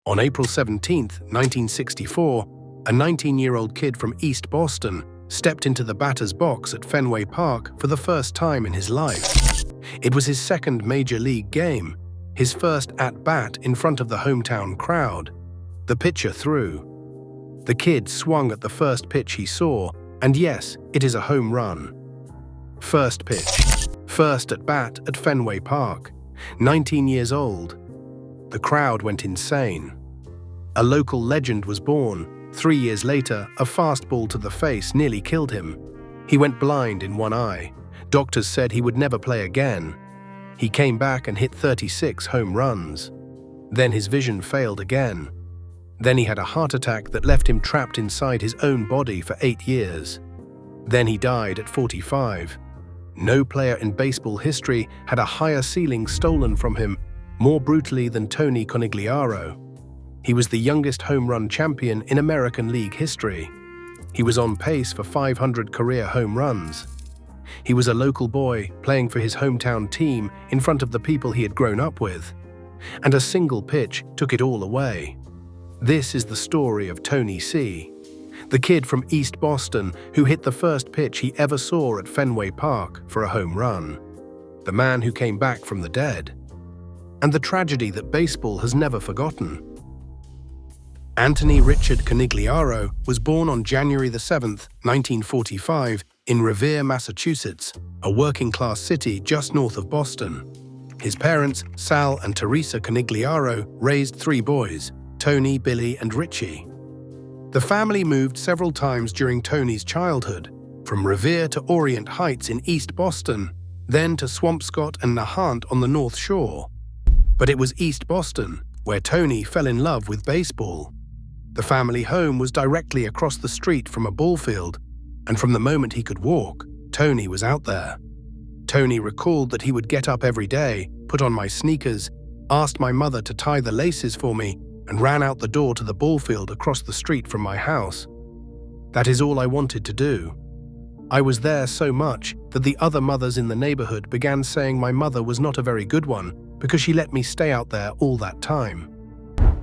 On April 17, 1964, a 19-year-old kid from East Boston stepped into the batter's box at Fenway Park for the first time in his life. It was his second major league game, his first at-bat in front of the hometown crowd. The pitcher threw. The kid swung at the first pitch he saw, and yes, it is a home run. First pitch. First at-bat at Fenway Park. 19 years old. The crowd went insane. A local legend was born. 3 years later, a fastball to the face nearly killed him. He went blind in one eye. Doctors said he would never play again. He came back and hit 36 home runs. Then his vision failed again. Then he had a heart attack that left him trapped inside his own body for 8 years. Then he died at 45. No player in baseball history had a higher ceiling stolen from him more brutally than Tony Conigliaro. He was the youngest home run champion in American League history. He was on pace for 500 career home runs. He was a local boy playing for his hometown team in front of the people he had grown up with. And a single pitch took it all away. This is the story of Tony C., the kid from East Boston who hit the first pitch he ever saw at Fenway Park for a home run. The man who came back from the dead. And the tragedy that baseball has never forgotten. Anthony Richard Conigliaro was born on January 7, 1945, in Revere, Massachusetts, a working-class city just north of Boston. His parents, Sal and Teresa Conigliaro, raised 3 boys, Tony, Billy, and Richie. The family moved several times during Tony's childhood, from Revere to Orient Heights in East Boston, then to Swampscott and Nahant on the North Shore. But it was East Boston where Tony fell in love with baseball. The family home was directly across the street from a ball field, and from the moment he could walk, Tony was out there. Tony recalled that he would get up every day, put on my sneakers, asked my mother to tie the laces for me, and ran out the door to the ball field across the street from my house. That is all I wanted to do. I was there so much that the other mothers in the neighborhood began saying my mother was not a very good one because she let me stay out there all that time.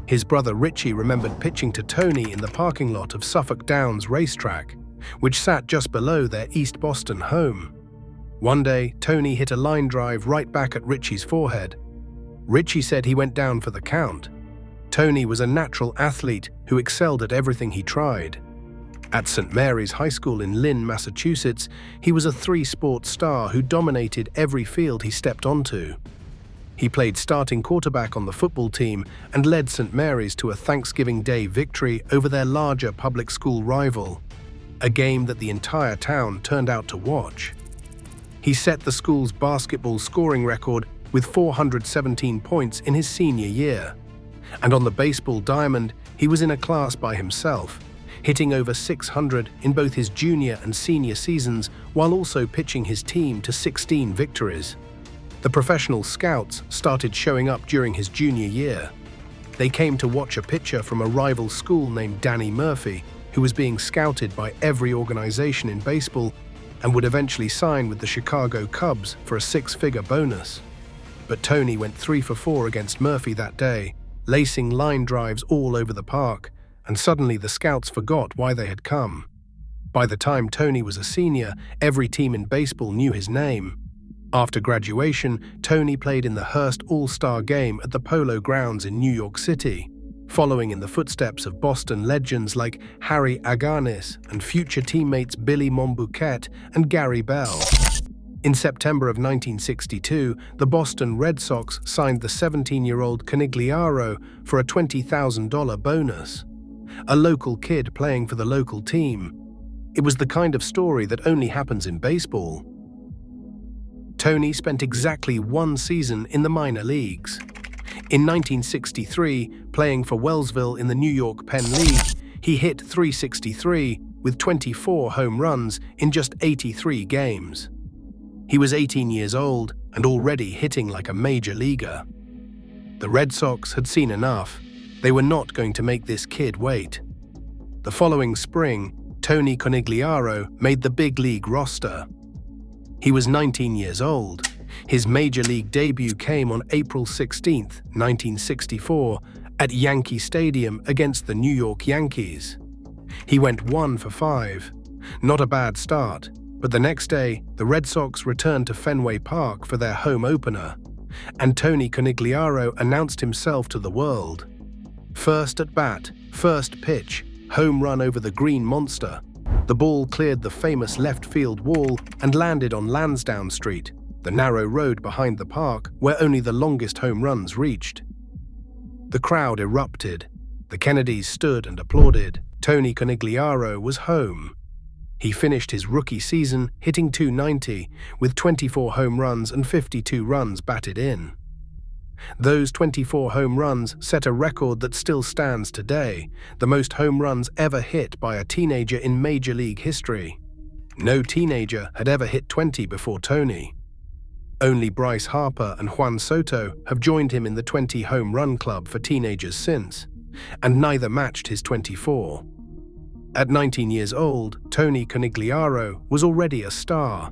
His brother Richie remembered pitching to Tony in the parking lot of Suffolk Downs racetrack, which sat just below their East Boston home. One day, Tony hit a line drive right back at Richie's forehead. Richie said he went down for the count. Tony was a natural athlete who excelled at everything he tried. At St. Mary's High School in Lynn, Massachusetts, he was a 3-sport star who dominated every field he stepped onto. He played starting quarterback on the football team and led St. Mary's to a Thanksgiving Day victory over their larger public school rival, a game that the entire town turned out to watch. He set the school's basketball scoring record with 417 points in his senior year. And on the baseball diamond, he was in a class by himself, hitting over 600 in both his junior and senior seasons while also pitching his team to 16 victories. The professional scouts started showing up during his junior year. They came to watch a pitcher from a rival school named Danny Murphy, who was being scouted by every organization in baseball and would eventually sign with the Chicago Cubs for a 6-figure bonus. But Tony went 3 for 4 against Murphy that day, lacing line drives all over the park, and suddenly the scouts forgot why they had come. By the time Tony was a senior, every team in baseball knew his name. After graduation, Tony played in the Hearst All-Star Game at the Polo Grounds in New York City, following in the footsteps of Boston legends like Harry Aganis and future teammates Billy Monbouquet and Gary Bell. In September of 1962, the Boston Red Sox signed the 17-year-old Conigliaro for a $20,000 bonus. A local kid playing for the local team. It was the kind of story that only happens in baseball. Tony spent exactly 1 season in the minor leagues. In 1963, playing for Wellsville in the New York Penn League, he hit .363 with 24 home runs in just 83 games. He was 18 years old and already hitting like a major leaguer. The Red Sox had seen enough. They were not going to make this kid wait. The following spring, Tony Conigliaro made the big league roster. He was 19 years old. His major league debut came on April 16, 1964, at Yankee Stadium against the New York Yankees. He went 1 for 5. Not a bad start, but the next day, the Red Sox returned to Fenway Park for their home opener, and Tony Conigliaro announced himself to the world. First at bat, first pitch, home run over the Green Monster. The ball cleared the famous left field wall and landed on Lansdowne Street, the narrow road behind the park where only the longest home runs reached. The crowd erupted. The Kennedys stood and applauded. Tony Conigliaro was home. He finished his rookie season hitting .290 with 24 home runs and 52 runs batted in. Those 24 home runs set a record that still stands today, the most home runs ever hit by a teenager in Major League history. No teenager had ever hit 20 before Tony. Only Bryce Harper and Juan Soto have joined him in the 20 home run club for teenagers since, and neither matched his 24. At 19 years old, Tony Conigliaro was already a star.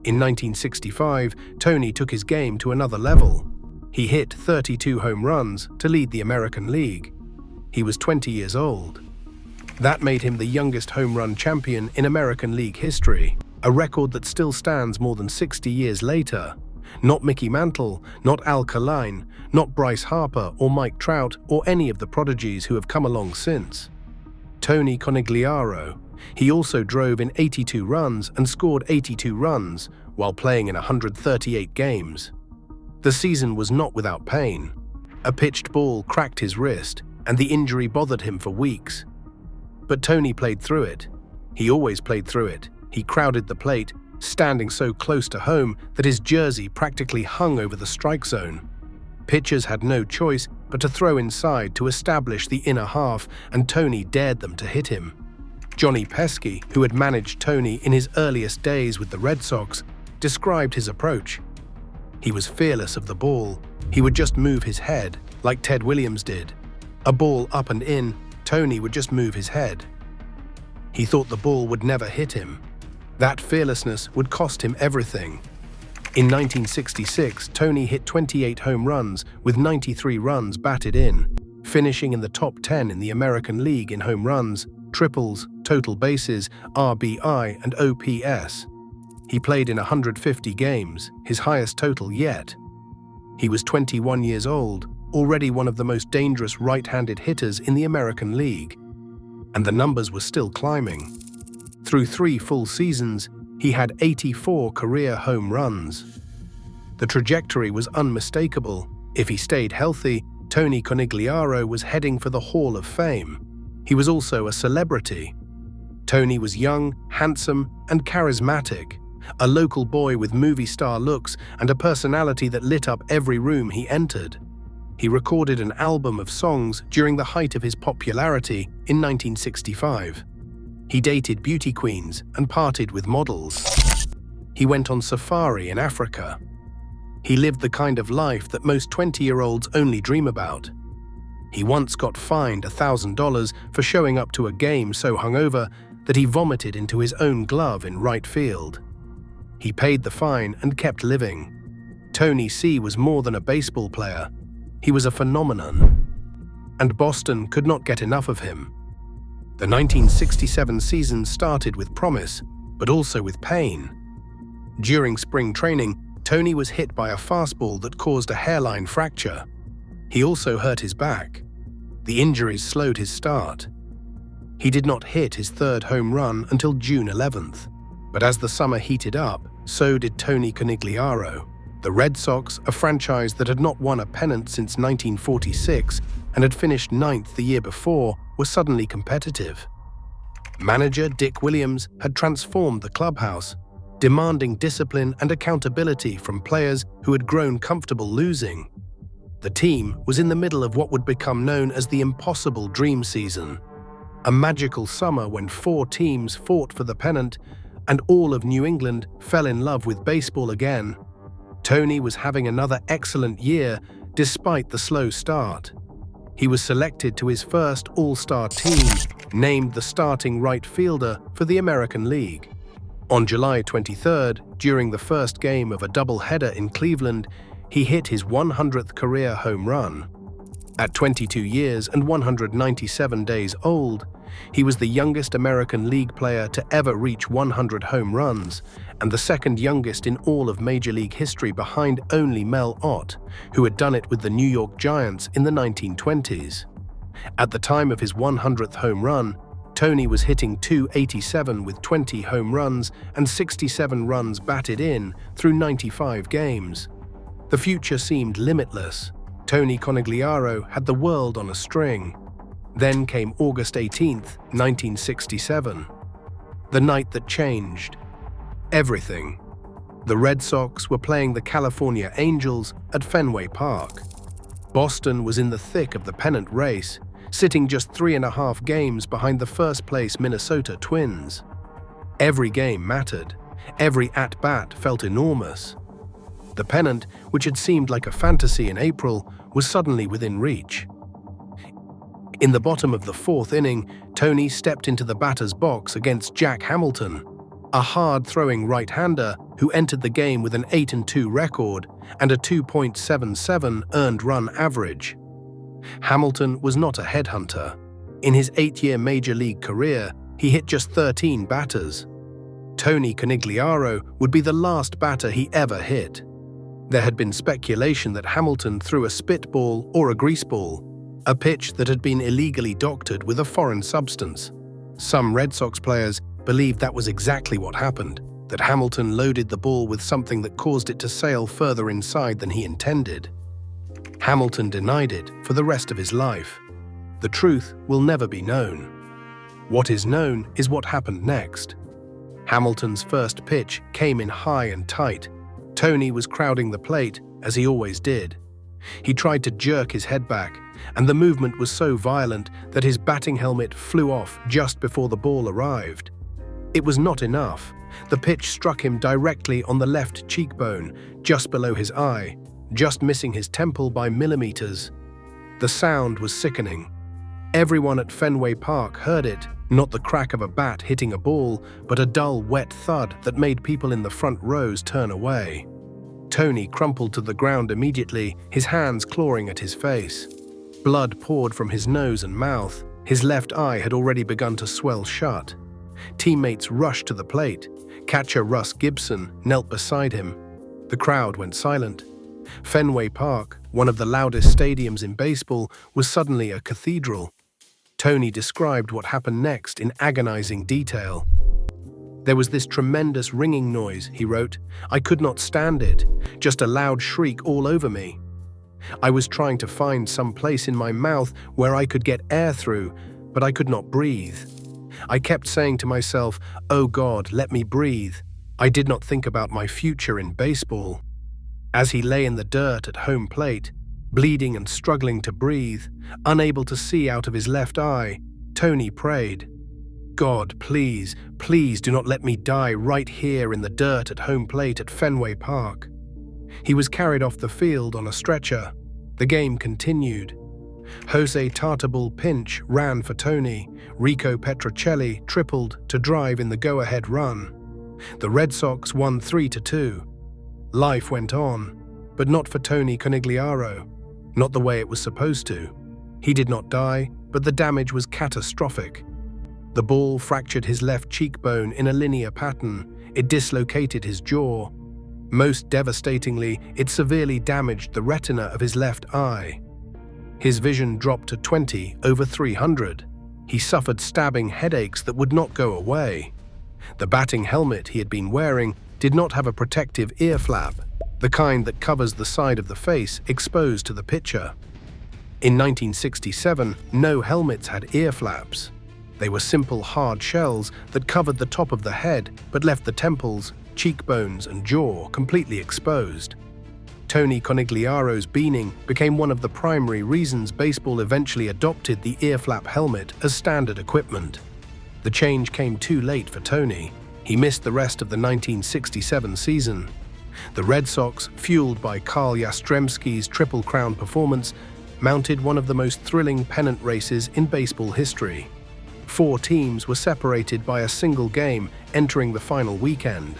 In 1965, Tony took his game to another level. He hit 32 home runs to lead the American League. He was 20 years old. That made him the youngest home run champion in American League history, a record that still stands more than 60 years later. Not Mickey Mantle, not Kaline, not Bryce Harper or Mike Trout or any of the prodigies who have come along since. Tony Conigliaro. He also drove in 82 runs and scored 82 runs while playing in 138 games. The season was not without pain. A pitched ball cracked his wrist, and the injury bothered him for weeks. But Tony played through it. He always played through it. He crowded the plate, standing so close to home that his jersey practically hung over the strike zone. Pitchers had no choice but to throw inside to establish the inner half, and Tony dared them to hit him. Johnny Pesky, who had managed Tony in his earliest days with the Red Sox, described his approach. He was fearless of the ball. He would just move his head, like Ted Williams did. A ball up and in, Tony would just move his head. He thought the ball would never hit him. That fearlessness would cost him everything. In 1966, Tony hit 28 home runs with 93 runs batted in, finishing in the top 10 in the American League in home runs, triples, total bases, RBI, and OPS. He played in 150 games, his highest total yet. He was 21 years old, already one of the most dangerous right-handed hitters in the American League. And the numbers were still climbing. Through 3 full seasons, he had 84 career home runs. The trajectory was unmistakable. If he stayed healthy, Tony Conigliaro was heading for the Hall of Fame. He was also a celebrity. Tony was young, handsome, and charismatic. A local boy with movie star looks and a personality that lit up every room he entered. He recorded an album of songs during the height of his popularity in 1965. He dated beauty queens and partied with models. He went on safari in Africa. He lived the kind of life that most 20-year-olds only dream about. He once got fined $1,000 for showing up to a game so hungover that he vomited into his own glove in right field. He paid the fine and kept living. Tony C. was more than a baseball player. He was a phenomenon. And Boston could not get enough of him. The 1967 season started with promise, but also with pain. During spring training, Tony was hit by a fastball that caused a hairline fracture. He also hurt his back. The injuries slowed his start. He did not hit his 3rd home run until June 11th. But as the summer heated up, so did Tony Conigliaro. The Red Sox, a franchise that had not won a pennant since 1946 and had finished 9th the year before, were suddenly competitive. Manager Dick Williams had transformed the clubhouse, demanding discipline and accountability from players who had grown comfortable losing. The team was in the middle of what would become known as the impossible dream season, a magical summer when 4 teams fought for the pennant and all of New England fell in love with baseball again. Tony was having another excellent year despite the slow start. He was selected to his first All-Star team, named the starting right fielder for the American League. On July 23rd, during the first game of a doubleheader in Cleveland, he hit his 100th career home run. At 22 years and 197 days old, he was the youngest American League player to ever reach 100 home runs and the second youngest in all of Major League history behind only Mel Ott, who had done it with the New York Giants in the 1920s. At the time of his 100th home run, Tony was hitting .287 with 20 home runs and 67 runs batted in through 95 games. The future seemed limitless. Tony Conigliaro had the world on a string. Then came August 18th, 1967. The night that changed everything. The Red Sox were playing the California Angels at Fenway Park. Boston was in the thick of the pennant race, sitting just 3.5 games behind the first-place Minnesota Twins. Every game mattered. Every at-bat felt enormous. The pennant, which had seemed like a fantasy in April, was suddenly within reach. In the bottom of the fourth inning, Tony stepped into the batter's box against Jack Hamilton, a hard-throwing right-hander who entered the game with an 8-2 record and a 2.77 earned run average. Hamilton was not a headhunter. In his 8-year Major League career, he hit just 13 batters. Tony Conigliaro would be the last batter he ever hit. There had been speculation that Hamilton threw a spitball or a greaseball, a pitch that had been illegally doctored with a foreign substance. Some Red Sox players believed that was exactly what happened, that Hamilton loaded the ball with something that caused it to sail further inside than he intended. Hamilton denied it for the rest of his life. The truth will never be known. What is known is what happened next. Hamilton's first pitch came in high and tight. Tony was crowding the plate, as he always did. He tried to jerk his head back, and the movement was so violent that his batting helmet flew off just before the ball arrived. It was not enough. The pitch struck him directly on the left cheekbone, just below his eye, just missing his temple by millimeters. The sound was sickening. Everyone at Fenway Park heard it, not the crack of a bat hitting a ball, but a dull, wet thud that made people in the front rows turn away. Tony crumpled to the ground immediately, his hands clawing at his face. Blood poured from his nose and mouth. His left eye had already begun to swell shut. Teammates rushed to the plate. Catcher Russ Gibson knelt beside him. The crowd went silent. Fenway Park, one of the loudest stadiums in baseball, was suddenly a cathedral. Tony described what happened next in agonizing detail. There was this tremendous ringing noise, he wrote. I could not stand it, just a loud shriek all over me. I was trying to find some place in my mouth where I could get air through, but I could not breathe. I kept saying to myself, "Oh God, let me breathe." I did not think about my future in baseball. As he lay in the dirt at home plate, bleeding and struggling to breathe, unable to see out of his left eye, Tony prayed, "God, please, please do not let me die right here in the dirt at home plate at Fenway Park." He was carried off the field on a stretcher. The game continued. Jose Tartabull Pinch ran for Tony. Rico Petrocelli tripled to drive in the go-ahead run. The Red Sox won 3-2. Life went on, but not for Tony Conigliaro, not the way it was supposed to. He did not die, but the damage was catastrophic. The ball fractured his left cheekbone in a linear pattern. It dislocated his jaw. Most devastatingly, it severely damaged the retina of his left eye. His vision dropped to 20/300. He suffered stabbing headaches that would not go away. The batting helmet he had been wearing did not have a protective ear flap, the kind that covers the side of the face exposed to the pitcher. In 1967, no helmets had ear flaps. They were simple hard shells that covered the top of the head but left the temples, cheekbones, and jaw completely exposed. Tony Conigliaro's beanie became one of the primary reasons baseball eventually adopted the ear flap helmet as standard equipment. The change came too late for Tony. He missed the rest of the 1967 season. The Red Sox, fueled by Carl Yastrzemski's Triple Crown performance, mounted one of the most thrilling pennant races in baseball history. 4 teams were separated by a single game entering the final weekend.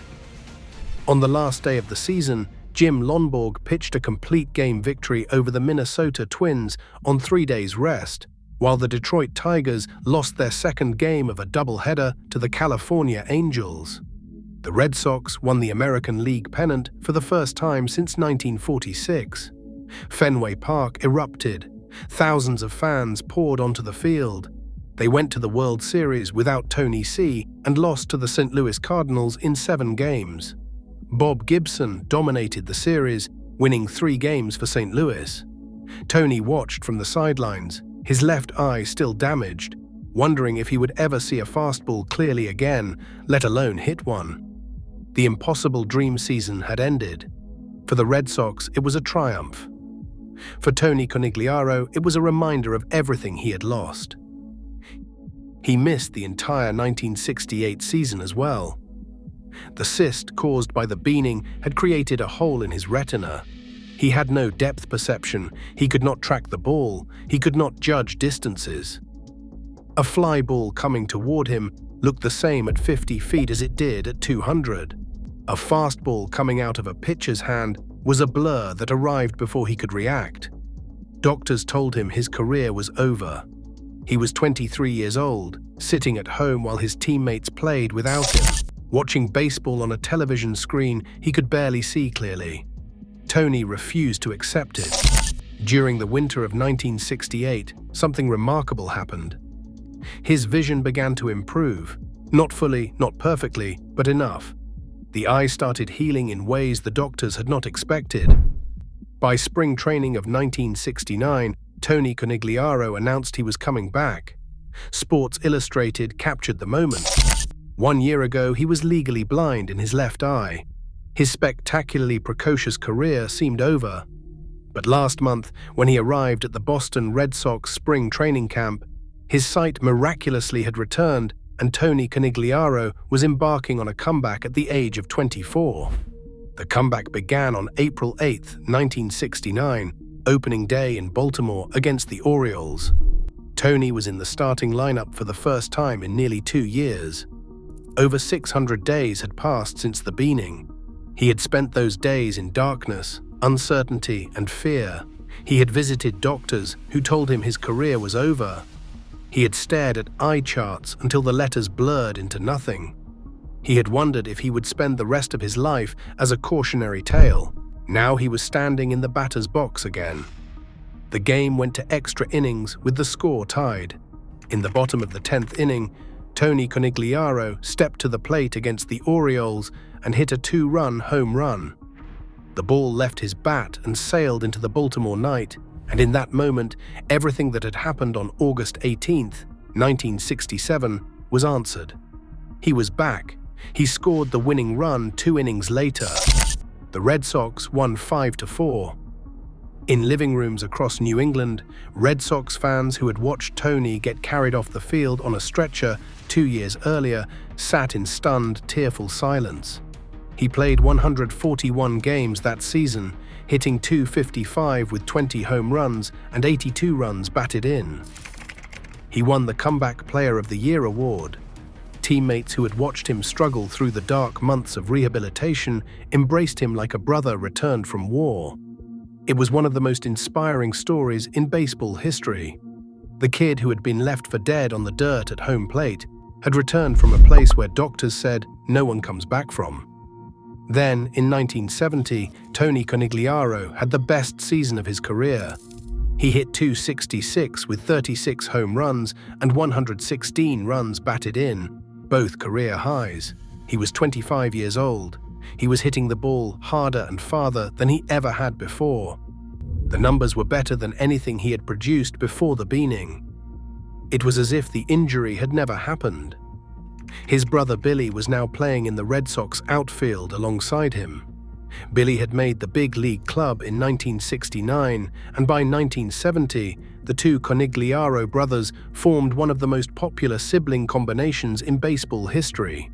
On the last day of the season, Jim Lonborg pitched a complete game victory over the Minnesota Twins on 3 days' rest, while the Detroit Tigers lost their second game of a doubleheader to the California Angels. The Red Sox won the American League pennant for the first time since 1946. Fenway Park erupted. Thousands of fans poured onto the field. They went to the World Series without Tony C and lost to the St. Louis Cardinals in 7 games. Bob Gibson dominated the series, winning 3 games for St. Louis. Tony watched from the sidelines, his left eye still damaged, wondering if he would ever see a fastball clearly again, let alone hit one. The impossible dream season had ended. For the Red Sox, it was a triumph. For Tony Conigliaro, it was a reminder of everything he had lost. He missed the entire 1968 season as well. The cyst caused by the beaning had created a hole in his retina. He had no depth perception, he could not track the ball, he could not judge distances. A fly ball coming toward him looked the same at 50 feet as it did at 200. A fastball coming out of a pitcher's hand was a blur that arrived before he could react. Doctors told him his career was over. He was 23 years old, sitting at home while his teammates played without him. Watching baseball on a television screen, he could barely see clearly. Tony refused to accept it. During the winter of 1968, something remarkable happened. His vision began to improve. Not fully, not perfectly, but enough. The eye started healing in ways the doctors had not expected. By spring training of 1969, Tony Conigliaro announced he was coming back. Sports Illustrated captured the moment. 1 year ago, he was legally blind in his left eye. His spectacularly precocious career seemed over. But last month, when he arrived at the Boston Red Sox spring training camp, his sight miraculously had returned, and Tony Conigliaro was embarking on a comeback at the age of 24. The comeback began on April 8, 1969, opening day in Baltimore against the Orioles. Tony was in the starting lineup for the first time in nearly 2 years. Over 600 days had passed since the beaning. He had spent those days in darkness, uncertainty, and fear. He had visited doctors who told him his career was over. He had stared at eye charts until the letters blurred into nothing. He had wondered if he would spend the rest of his life as a cautionary tale. Now he was standing in the batter's box again. The game went to extra innings with the score tied. In the bottom of the 10th inning, Tony Conigliaro stepped to the plate against the Orioles and hit a 2-run home run. The ball left his bat and sailed into the Baltimore night, and in that moment, everything that had happened on August 18, 1967, was answered. He was back. He scored the winning run 2 innings later. The Red Sox won 5-4. In living rooms across New England, Red Sox fans who had watched Tony get carried off the field on a stretcher 2 years earlier sat in stunned, tearful silence. He played 141 games that season, hitting .255 with 20 home runs and 82 runs batted in. He won the Comeback Player of the Year award. Teammates who had watched him struggle through the dark months of rehabilitation embraced him like a brother returned from war. It was one of the most inspiring stories in baseball history. The kid who had been left for dead on the dirt at home plate had returned from a place where doctors said no one comes back from. Then, in 1970, Tony Conigliaro had the best season of his career. He hit .266 with 36 home runs and 116 runs batted in, both career highs. He was 25 years old. He was hitting the ball harder and farther than he ever had before. The numbers were better than anything he had produced before the beaning. It was as if the injury had never happened. His brother Billy was now playing in the Red Sox outfield alongside him. Billy had made the big league club in 1969, and by 1970, the two Conigliaro brothers formed one of the most popular sibling combinations in baseball history.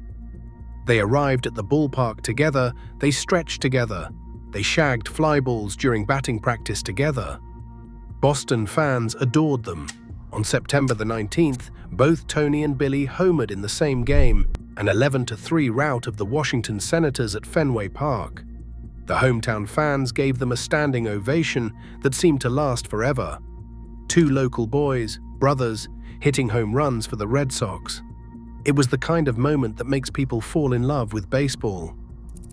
They arrived at the ballpark together, they stretched together, they shagged fly balls during batting practice together. Boston fans adored them. On September the 19th, both Tony and Billy homered in the same game, an 11-3 rout of the Washington Senators at Fenway Park. The hometown fans gave them a standing ovation that seemed to last forever. Two local boys, brothers, hitting home runs for the Red Sox. It was the kind of moment that makes people fall in love with baseball.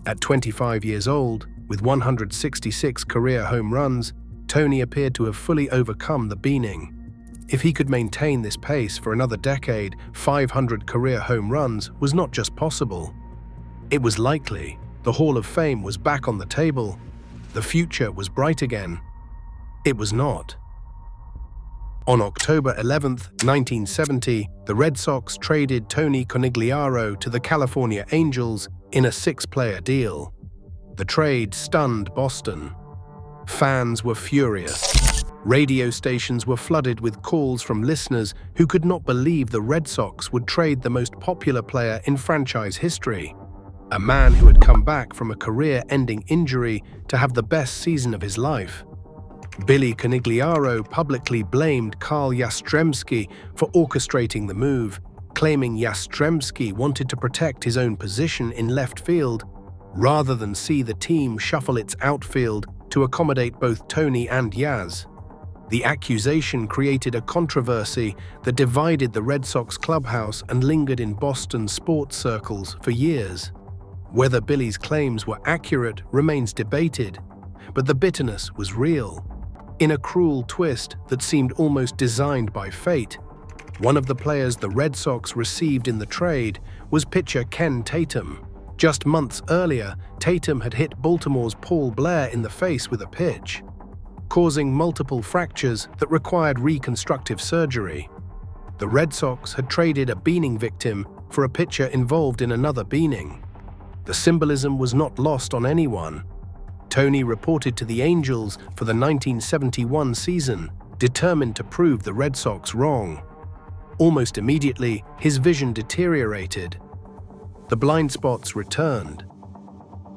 At 25 years old, with 166 career home runs, Tony appeared to have fully overcome the beaning. If he could maintain this pace for another decade, 500 career home runs was not just possible. It was likely. The Hall of Fame was back on the table. The future was bright again. It was not. On October 11, 1970, the Red Sox traded Tony Conigliaro to the California Angels in a 6-player deal. The trade stunned Boston. Fans were furious. Radio stations were flooded with calls from listeners who could not believe the Red Sox would trade the most popular player in franchise history. A man who had come back from a career-ending injury to have the best season of his life. Billy Conigliaro publicly blamed Carl Yastrzemski for orchestrating the move, claiming Yastrzemski wanted to protect his own position in left field rather than see the team shuffle its outfield to accommodate both Tony and Yaz. The accusation created a controversy that divided the Red Sox clubhouse and lingered in Boston sports circles for years. Whether Billy's claims were accurate remains debated, but the bitterness was real. In a cruel twist that seemed almost designed by fate, one of the players the Red Sox received in the trade was pitcher Ken Tatum. Just months earlier, Tatum had hit Baltimore's Paul Blair in the face with a pitch, causing multiple fractures that required reconstructive surgery. The Red Sox had traded a beaning victim for a pitcher involved in another beaning. The symbolism was not lost on anyone. Tony reported to the Angels for the 1971 season, determined to prove the Red Sox wrong. Almost immediately, his vision deteriorated. The blind spots returned.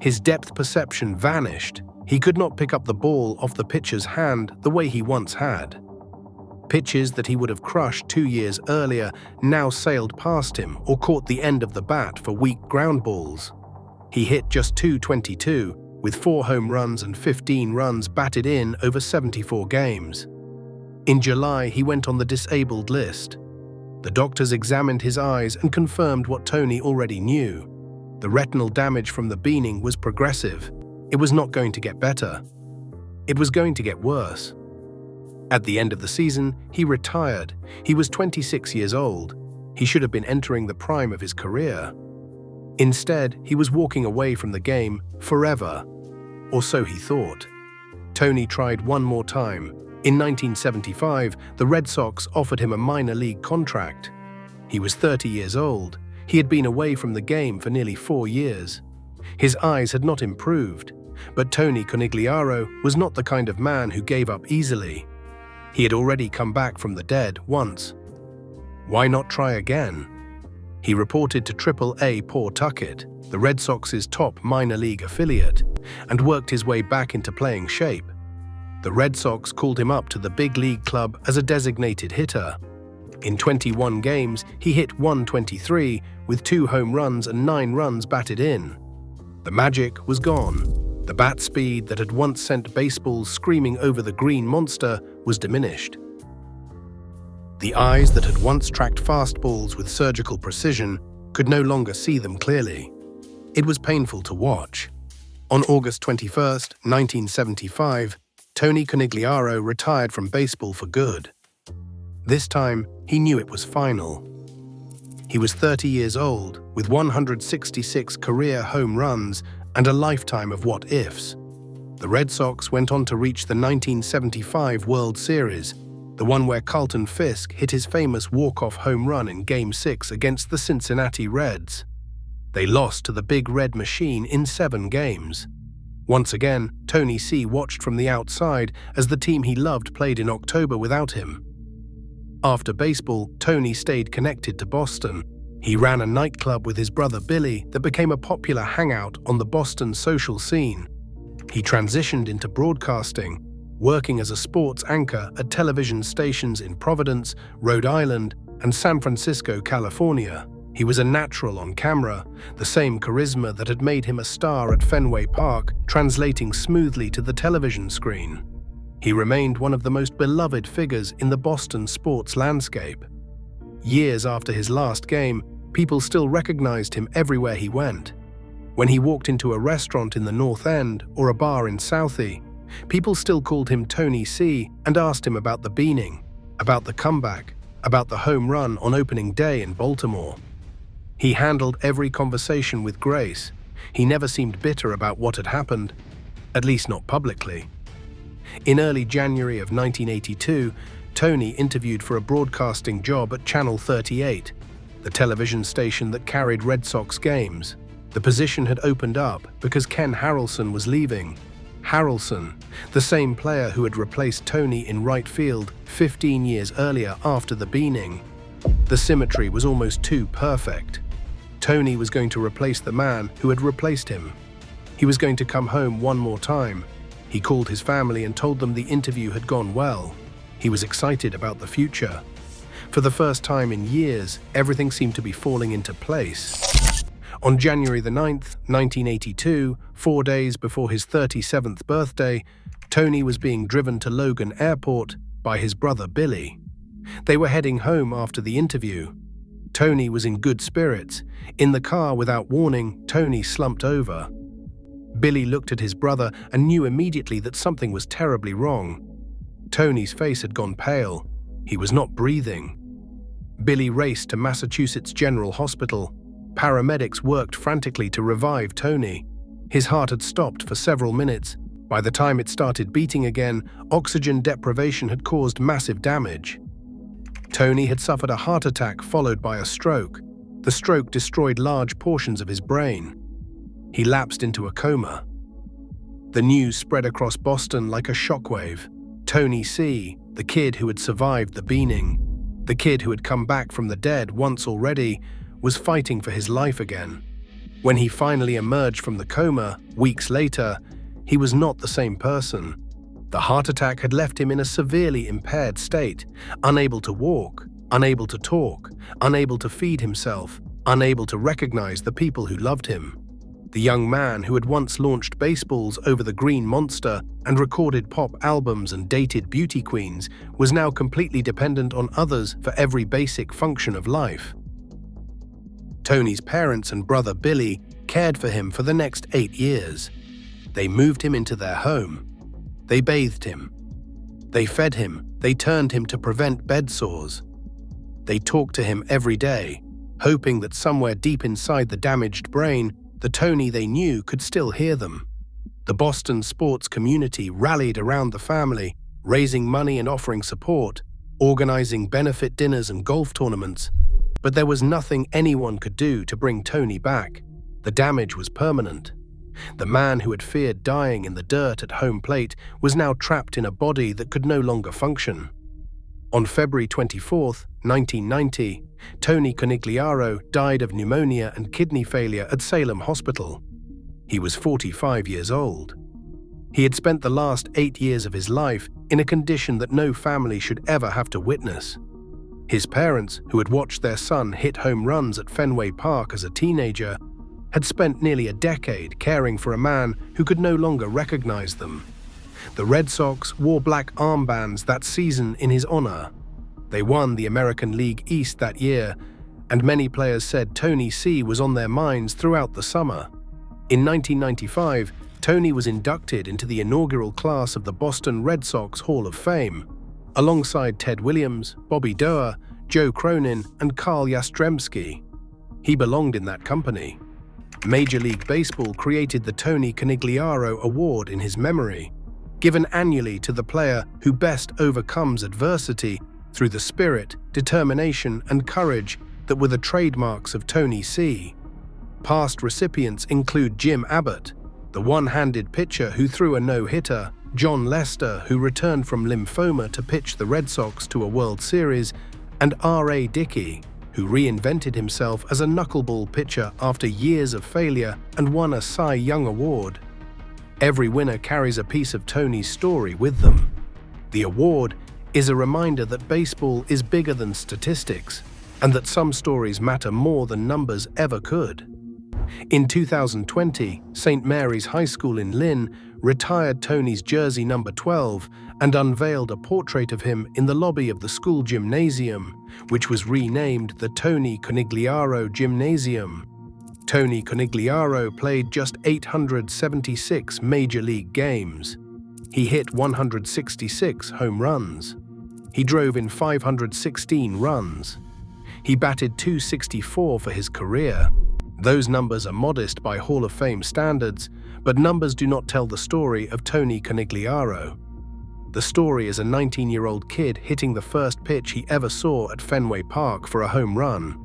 His depth perception vanished. He could not pick up the ball off the pitcher's hand the way he once had. Pitches that he would have crushed 2 years earlier now sailed past him or caught the end of the bat for weak ground balls. He hit just .222, with 4 home runs and 15 runs batted in over 74 games. In July, he went on the disabled list. The doctors examined his eyes and confirmed what Tony already knew. The retinal damage from the beaning was progressive. It was not going to get better. It was going to get worse. At the end of the season, he retired. He was 26 years old. He should have been entering the prime of his career. Instead, he was walking away from the game forever, or so he thought. Tony tried one more time. In 1975, the Red Sox offered him a minor league contract. He was 30 years old. He had been away from the game for nearly 4 years. His eyes had not improved, but Tony Conigliaro was not the kind of man who gave up easily. He had already come back from the dead once. Why not try again? He reported to Triple-A Pawtucket, the Red Sox's top minor league affiliate, and worked his way back into playing shape. The Red Sox called him up to the big league club as a designated hitter. In 21 games, he hit .123 with 2 home runs and 9 runs batted in. The magic was gone. The bat speed that had once sent baseballs screaming over the green monster was diminished. The eyes that had once tracked fastballs with surgical precision could no longer see them clearly. It was painful to watch. On August 21, 1975, Tony Conigliaro retired from baseball for good. This time, he knew it was final. He was 30 years old, with 166 career home runs and a lifetime of what-ifs. The Red Sox went on to reach the 1975 World Series, the one where Carlton Fisk hit his famous walk-off home run in Game 6 against the Cincinnati Reds. They lost to the Big Red Machine in 7 games. Once again, Tony C. watched from the outside as the team he loved played in October without him. After baseball, Tony stayed connected to Boston. He ran a nightclub with his brother Billy that became a popular hangout on the Boston social scene. He transitioned into broadcasting, working as a sports anchor at television stations in Providence, Rhode Island, and San Francisco, California. He was a natural on camera, the same charisma that had made him a star at Fenway Park, translating smoothly to the television screen. He remained one of the most beloved figures in the Boston sports landscape. Years after his last game, people still recognized him everywhere he went. When he walked into a restaurant in the North End or a bar in Southie, people still called him Tony C and asked him about the beaning, about the comeback, about the home run on opening day in Baltimore. He handled every conversation with grace. He never seemed bitter about what had happened, at least not publicly. In early January of 1982, Tony interviewed for a broadcasting job at Channel 38, the television station that carried Red Sox games. The position had opened up because Ken Harrelson was leaving. Harrelson, the same player who had replaced Tony in right field 15 years earlier after the beaning. The symmetry was almost too perfect. Tony was going to replace the man who had replaced him. He was going to come home one more time. He called his family and told them the interview had gone well. He was excited about the future. For the first time in years, everything seemed to be falling into place. On January the 9th, 1982, 4 days before his 37th birthday, Tony was being driven to Logan Airport by his brother Billy. They were heading home after the interview. Tony was in good spirits. In the car, without warning, Tony slumped over. Billy looked at his brother and knew immediately that something was terribly wrong. Tony's face had gone pale. He was not breathing. Billy raced to Massachusetts General Hospital. Paramedics worked frantically to revive Tony. His heart had stopped for several minutes. By the time it started beating again, oxygen deprivation had caused massive damage. Tony had suffered a heart attack followed by a stroke. The stroke destroyed large portions of his brain. He lapsed into a coma. The news spread across Boston like a shockwave. Tony C, the kid who had survived the beaning, the kid who had come back from the dead once already, was fighting for his life again. When he finally emerged from the coma, weeks later, he was not the same person. The heart attack had left him in a severely impaired state, unable to walk, unable to talk, unable to feed himself, unable to recognize the people who loved him. The young man who had once launched baseballs over the Green Monster and recorded pop albums and dated beauty queens was now completely dependent on others for every basic function of life. Tony's parents and brother Billy cared for him for the next 8 years. They moved him into their home. They bathed him. They fed him. They turned him to prevent bed sores. They talked to him every day, hoping that somewhere deep inside the damaged brain, the Tony they knew could still hear them. The Boston sports community rallied around the family, raising money and offering support, organizing benefit dinners and golf tournaments. But there was nothing anyone could do to bring Tony back. The damage was permanent. The man who had feared dying in the dirt at home plate was now trapped in a body that could no longer function. On February 24, 1990, Tony Conigliaro died of pneumonia and kidney failure at Salem Hospital. He was 45 years old. He had spent the last 8 years of his life in a condition that no family should ever have to witness. His parents, who had watched their son hit home runs at Fenway Park as a teenager, had spent nearly a decade caring for a man who could no longer recognize them. The Red Sox wore black armbands that season in his honor. They won the American League East that year, and many players said Tony C was on their minds throughout the summer. In 1995, Tony was inducted into the inaugural class of the Boston Red Sox Hall of Fame, alongside Ted Williams, Bobby Doerr, Joe Cronin, and Carl Yastrzemski. He belonged in that company. Major League Baseball created the Tony Conigliaro Award in his memory, given annually to the player who best overcomes adversity through the spirit, determination, and courage that were the trademarks of Tony C. Past recipients include Jim Abbott, the one-handed pitcher who threw a no-hitter, John Lester, who returned from lymphoma to pitch the Red Sox to a World Series, and R.A. Dickey, who reinvented himself as a knuckleball pitcher after years of failure and won a Cy Young Award. Every winner carries a piece of Tony's story with them. The award is a reminder that baseball is bigger than statistics. and that some stories matter more than numbers ever could. In 2020, St. Mary's High School in Lynn retired Tony's jersey number 12 and unveiled a portrait of him in the lobby of the school gymnasium, which was renamed the Tony Conigliaro Gymnasium. Tony Conigliaro played just 876 Major League games. He hit 166 home runs. He drove in 516 runs. He batted .264 for his career. Those numbers are modest by Hall of Fame standards, but numbers do not tell the story of Tony Conigliaro. The story is a 19-year-old kid hitting the first pitch he ever saw at Fenway Park for a home run.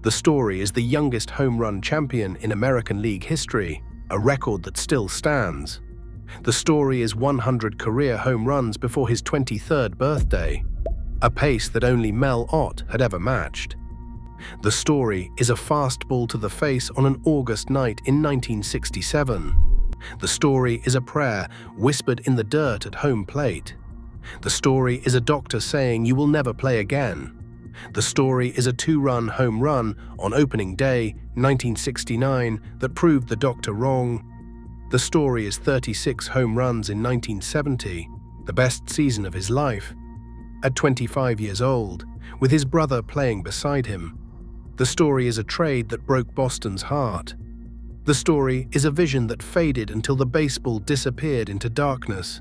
The story is the youngest home run champion in American League history, a record that still stands. The story is 100 career home runs before his 23rd birthday, a pace that only Mel Ott had ever matched. The story is a fastball to the face on an August night in 1967. The story is a prayer whispered in the dirt at home plate. The story is a doctor saying you will never play again. The story is a 2-run home run on opening day, 1969, that proved the doctor wrong. The story is 36 home runs in 1970, the best season of his life. At 25 years old, with his brother playing beside him. The story is a trade that broke Boston's heart. The story is a vision that faded until the baseball disappeared into darkness.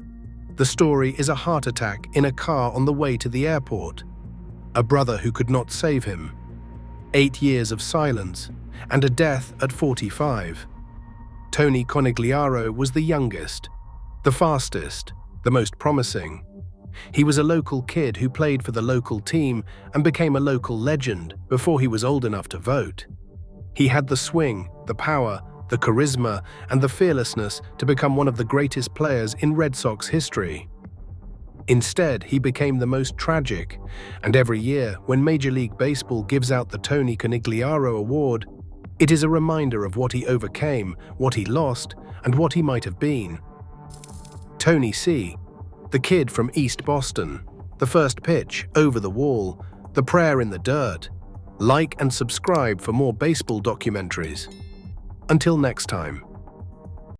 The story is a heart attack in a car on the way to the airport. A brother who could not save him. 8 years of silence, and a death at 45. Tony Conigliaro was the youngest, the fastest, the most promising. He was a local kid who played for the local team and became a local legend before he was old enough to vote. He had the swing, the power, the charisma, and the fearlessness to become one of the greatest players in Red Sox history. Instead, he became the most tragic, and every year, when Major League Baseball gives out the Tony Conigliaro Award, it is a reminder of what he overcame, what he lost, and what he might have been. Tony C., the kid from East Boston, the first pitch, over the wall, the prayer in the dirt. Like and subscribe for more baseball documentaries. Until next time.